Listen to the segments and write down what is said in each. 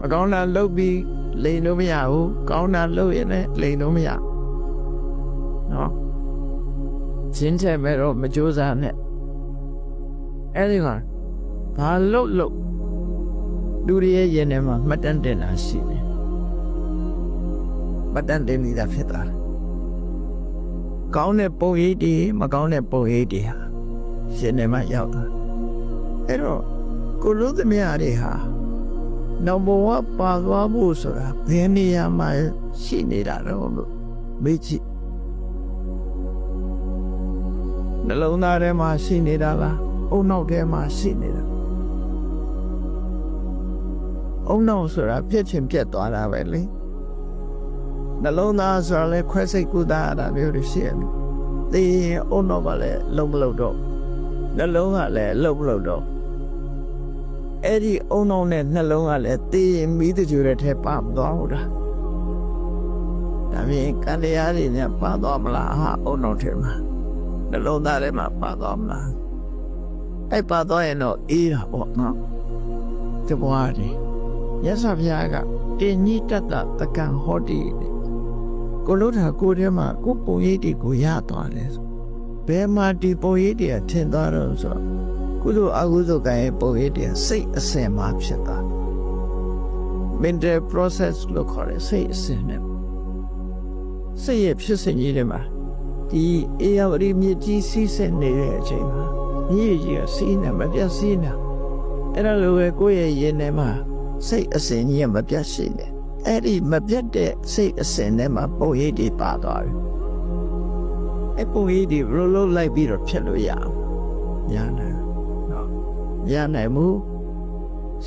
မကောင်းတာလုပ်ပြီးလိန်လို့မရဘူးကောင်းတာလုပ်ရင်လည်းလိန်လို့မရနော်ရှင်းချက်မဲ့တော့မကြိုးစားနဲ့အဲ့ဒီမှာဘာလုပ်လူတွေရဲ့ရင်ထဲမှာမှတ်တမ်းတင်တာရှိတယ်မှတ်တမ်းတင်နေတာဖြစ်တာကောင်းတဲ့ပုံရိပ်တွေမကောင်းတဲ့ပုံရိပ်တွေဟာရှင်ထဲမှာရောက်တာအဲ့တော့ကိုလို့သမျှတွေဟာနောက်ဘဝပါသွားဖို့ဆိုတာဘယ်နေရာမှာရှိနေတာတော့လို့မေးကြည့်နှလုံးသားထဲမှာရှိနေတာလားအုံနောက်ထဲမှာရှိနေတာအုံနောက်ဆိုတာပြည့်ချင်ပြတ်သွားတာပဲလေနှလုံးသားဆိုတာလည်းခွဲစိတ်ကုသရတာမျိုးတွေရှိရတယ်သိရင်အုံနောက်ကလည်းလုံးမလို့တော့နှလုံးကလည်းလုံးမလို့တော့အဲ့ဒီအုံနောက်နဲ့နှလုံးကလည်းသိရင်မိတကြွတဲ့ထဲပါမသွားဘူးလားဒါပြင်ကံတရားတွေနဲ့ပါသွားမလားဟာအုံနောက်ထဲမှာနှလုံးသားထဲမှာပါသွားမလားအဲ့ပါသွားရင်တော့အေးတာပေါ့နော်တပွားတယ်မြတ်စွာဘုရားကတင်ညိတတတကံဟောတိကိုလို့တာကိုထဲမှာကိုပုံရိပ်တွေကိုရသွားတယ်ဆိုဘယ်မှာဒီပုံရိပ်တွေထင်သွားတော့ဆိုကုသိုလ်အကုသိုလ်ကံရဲ့ပုံရိပ်တွေစိတ်အစဉ်မှာဖြစ်သွား mental process လို့ခေါ်တယ်စိတ်အစဉ်နဲ့စိတ်ရဲ့ဖြစ်စဉ်ကြီးတွေမှာဒီအေယဝတီမြစ်ကြီးစီးဆင်းနေတဲ့အချိန်မှာမြစ်ကြီးကစီးနေမပြတ်စီးနေအဲ့ဒါလိုပဲကိုယ့်ရဲ့ရင်ထဲမှာစိတ်အစဉ်ကြီးကမပြတ်ရှိနေအဲ့ဒီမပြတ်တဲ့စိတ်အစဉ်ထဲမှာပုံရိပ်တွေပါသွားတယ်အဲ့ပုံရိပ်တွေဘလို့လုံးလိုက်ပြီးတော့ဖြစ်လို့ရအောင်ညာနိုင်နော်ရနိုင်မှု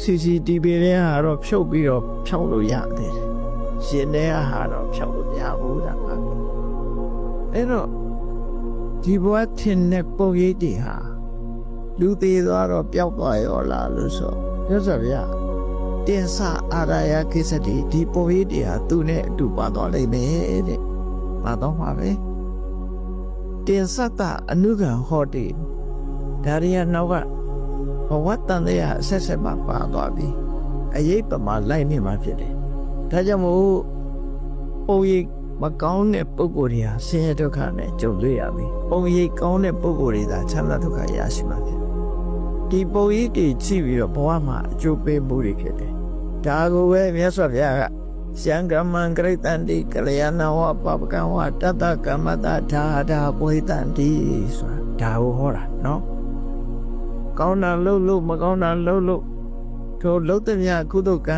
CCTV တွေကတော့ဖြုတ်ပြီးတော့ဖြောင်းလို့ရတယ်ရှင်ထဲဟာတော့ဖြောင်းလို့မရဘူးဒါပါအဲ့တော့ဒီဘဝထင်တဲ့ပုံရိပ်တွေဟာလူသေးသွားတော့ပျောက်သွားရောလားလို့ဆိုရသဗျာတင်္ဆအာရယကိစ္စတိဒီပုံရိပ်တွေဟာသူနဲ့အတူပါသွားလိမ့်မယ်တဲ့ပါတော့မှာပဲတင်္ဆတအနုကံဟောတိဒါရီယနောက်ကဘဝတန်တဲ့အဆက်ဆက်မှာပါသွားပြီအရေးပမာလိုက်နေမှာဖြစ်တယ်ဒါကြောင့်မို့ပုံရိပ်မကောင်းတဲ့ပုဂ္ဂိုလ်တွေဟာဆင်းရဲဒုက္ခနဲ့ကြုံတွေ့ရပြီပုံရိပ်ကောင်းတဲ့ပုဂ္ဂိုလ်တွေသာချမ်းသာဒုက္ခရရှိမှာဖြစ်ဒီပုံရိပ်တွေကြည့်ပြီးတော့ဘဝမှာအကျိုးပေးမှုတွေဖြစ်တယ်ဒါကိုပဲမြတ်စွာဘုရားကရှံကမံကရိတန္တိကလျာဏဝပပကံဝတတကမ္မတဒါပွေတန္တိဆိုတာဒါကိုဟောတာနော်ကောင်းတာလုပ်လို့မကောင်းတာလုပ်လို့တို့လုပ်တဲ့မြတ်ကုသိုလ်ကံ